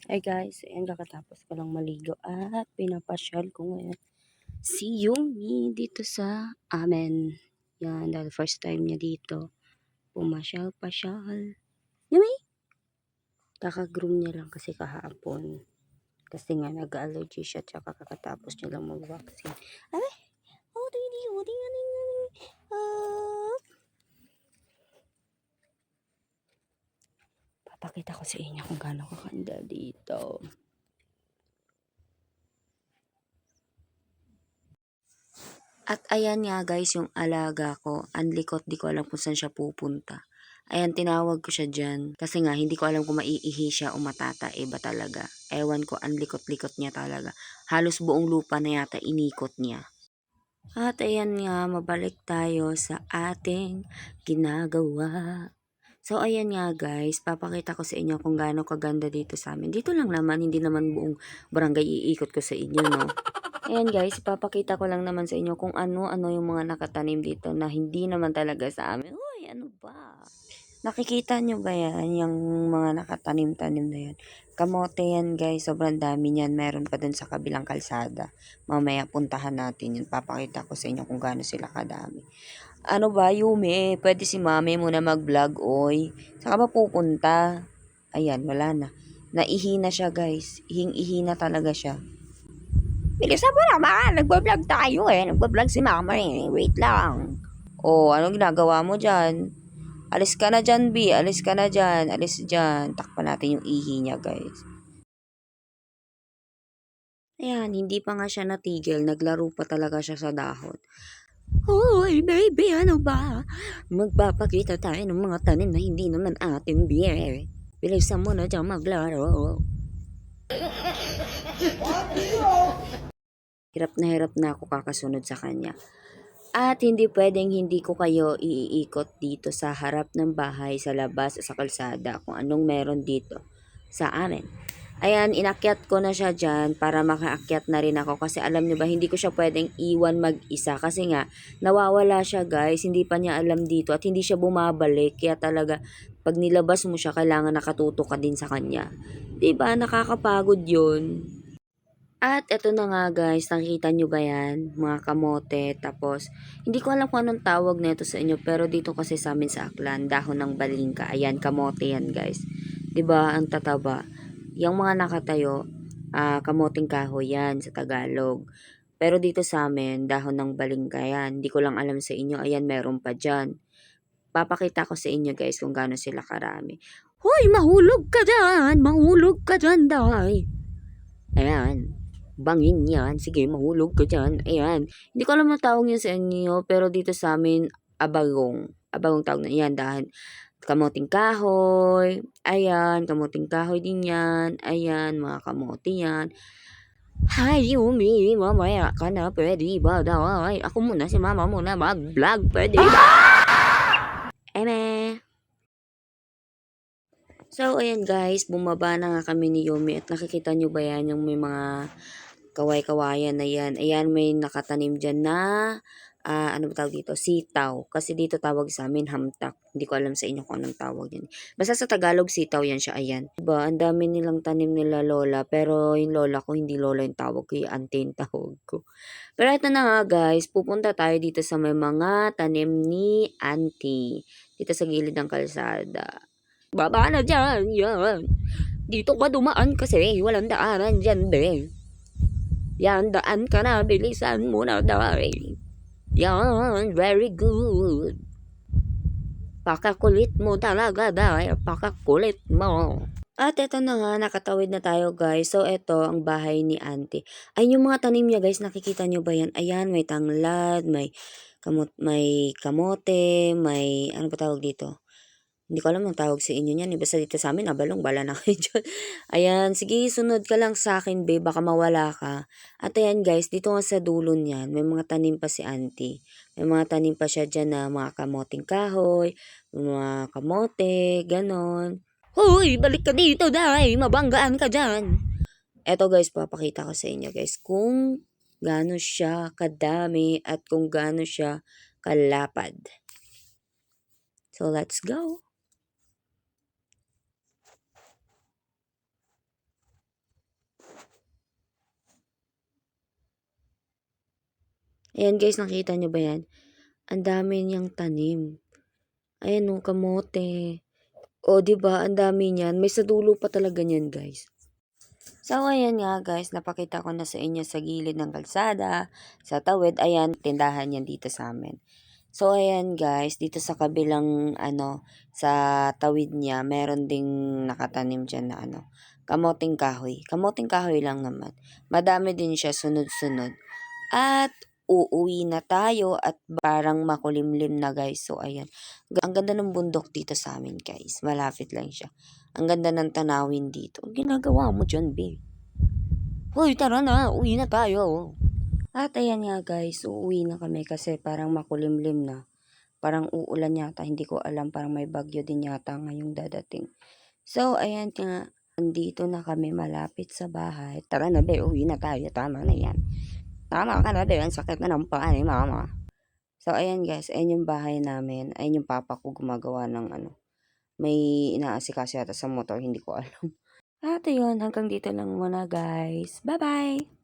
Hi guys, ayan kakatapos ko lang maligo at pinapasyal ko ngayon si Yumi dito sa amin. Yan, dahil first time niya dito. Pumasyal-pasyal. Yumi! Kaka-groom niya lang kasi kahapon. Kasi nga nag-allergy siya tsaka kakatapos niya lang mag-vaccine. Ay! Papakita ko sa inyo kung gaano kakanda dito. At ayan nga guys, yung alaga ko, anlikot, di ko alam kung saan siya pupunta. Ayan, tinawag ko siya dyan. Kasi nga, hindi ko alam kung maiihi siya o matata. Iba talaga. Ewan ko, anlikot-likot niya talaga. Halos buong lupa na yata inikot niya. At ayan nga, mabalik tayo sa ating ginagawa. So, ayan nga guys, papakita ko sa inyo kung gaano kaganda dito sa amin. Dito lang naman, hindi naman buong barangay iikot ko sa inyo, no? Ayan guys, ipapakita ko lang naman sa inyo kung ano-ano yung mga nakatanim dito na hindi naman talaga sa amin. Uy, ano ba? Nakikita nyo ba yan? Yung mga nakatanim-tanim na yan. Kamote yan guys, sobrang dami niyan. Meron pa dun sa kabilang kalsada. Mamaya puntahan natin yun. Papakita ko sa inyo kung gaano sila kadami. Ano ba, Yumi? Pwede si mami muna mag-vlog, oy. Saan ka ba pupunta? Ayan, wala na. Naihi na siya guys. Ihing-ihi na talaga siya. Bilisan mo naman, nagbablog tayo eh. Nagbablog si mama eh. Wait lang. Oh, anong ginagawa mo dyan? Alis ka na dyan, B. Alis ka na dyan. Alis dyan. Takpan natin yung ihi niya, guys. Ayan, hindi pa nga siya natigil. Naglaro pa talaga siya sa dahon. Hoy, baby, ano ba? Magpapakita tayo ng mga tanim na hindi naman ating beer. Bilisan mo na dyan maglaro. Hirap na ako kakasunod sa kanya. At hindi pwedeng hindi ko kayo iikot dito sa harap ng bahay, sa labas, sa kalsada, kung anong meron dito sa amin. Ayan, inakyat ko na siya dyan para makaakyat na rin ako kasi alam nyo ba, hindi ko siya pwedeng iwan mag-isa kasi nga, nawawala siya guys, hindi pa niya alam dito at hindi siya bumabalik. Kaya talaga, pag nilabas mo siya, kailangan nakatutok ka din sa kanya. Diba, nakakapagod yun. At eto na nga guys, nakikita nyo ba yan? Mga kamote. Tapos, hindi ko alam kung anong tawag nito sa inyo. Pero dito kasi sa amin sa Aklan, dahon ng balingka. Ayan, kamote yan guys. 'Di ba ang tataba. Yung mga nakatayo, kamoting kahoy yan sa Tagalog. Pero dito sa amin, dahon ng balingka yan. Hindi ko lang alam sa inyo. Ayan, meron pa dyan. Papakita ko sa inyo guys kung gaano sila karami. Hoy, mahulog ka dyan! Mahulog ka dyan, dahay! Ayan. Bangin yan. Sige, mahulog ka dyan. Ayan. Hindi ko alam ang tawag yun sa inyo, pero dito sa amin, abagong. Abagong tawag na yan. Dahil kamoting kahoy. Ayan, kamoting kahoy din yan. Ayan, mga kamote yan. Hi, Yumi. Mamaya ka na. Pwede ba daw? Ay, ako muna, si mama muna mag-vlog. Pwede ba? Eme. So, ayan guys, bumaba na nga kami ni Yumi at nakikita nyo ba yan yung may mga kaway-kawayan na yan. Ayan, may nakatanim dyan na, ano ba tawag dito? Sitaw. Kasi dito tawag sa amin, hamtak. Hindi ko alam sa inyo kung anong tawag yan. Basta sa Tagalog, sitaw yan siya. Ayan. Diba, ang dami nilang tanim nila lola. Pero yung lola ko, hindi lola yung tawag ko. Yung auntie yung tawag ko. Pero ito na nga guys, pupunta tayo dito sa may mga tanim ni auntie. Dito sa gilid ng kalsada. Baba na dyan, yan. Dito ka dumaan kasi walang daanan dyan, be. Yan, daan ka na. Bilisan mo na, dahil. Yan, very good. Pakakulit mo talaga, dahil. Pakakulit mo. At eto na nga, nakatawid na tayo guys. So, eto ang bahay ni auntie. Ay, yung mga tanim niya guys, nakikita nyo ba yan? Ayan, may tanglad, may kamote, may, ano ba tawag dito? Hindi ko alam ang tawag sa inyo niyan. Basta dito sa amin, abalong, bala na kayo dyan. Ayan, sige, sunod ka lang sa akin, babe. Baka mawala ka. At ayan, guys, dito nga sa dulo niyan, may mga tanim pa si auntie. May mga tanim pa siya dyan na mga kamoting kahoy, mga kamote, ganon. Hoy, balik ka dito, dahil mabanggaan ka dyan. Eto, guys, papakita ko sa inyo, guys, kung gaano siya kadami at kung gaano siya kalapad. So, let's go. Ayan guys, nakita nyo ba yan? Ang dami niyang tanim. Ayan o, kamote. O, diba? Ang dami niyan. May sa dulo pa talaga niyan, guys. So, ayan nga, guys. Napakita ko na sa inyo sa gilid ng kalsada, sa tawid. Ayan, tindahan yan dito sa amin. So, ayan, guys. Dito sa kabilang, sa tawid niya, meron ding nakatanim dyan na, kamoting kahoy. Kamoting kahoy lang naman. Madami din siya, sunod-sunod. At uuwi na tayo at parang makulimlim na guys. So ayan. Ang ganda ng bundok dito sa amin guys. Malapit lang siya. Ang ganda ng tanawin dito. Ang ginagawa mo dyan, babe? Hoy, tara na. Uwi na tayo. At ayan nga guys. Uuwi na kami kasi parang makulimlim na. Parang uulan yata. Hindi ko alam. Parang may bagyo din yata ngayong dadating. So ayan nga. Andito na kami malapit sa bahay. Tara na, babe. Uwi na tayo. Tama na yan. Tama ka na, babe. Ang sakit na ng paa ni mama. So, ayan guys. Ayan yung bahay namin. Ayan yung papa ko gumagawa ng may inaasikaso yata sa motor. Hindi ko alam. At ayun, hanggang dito lang muna guys. Bye-bye!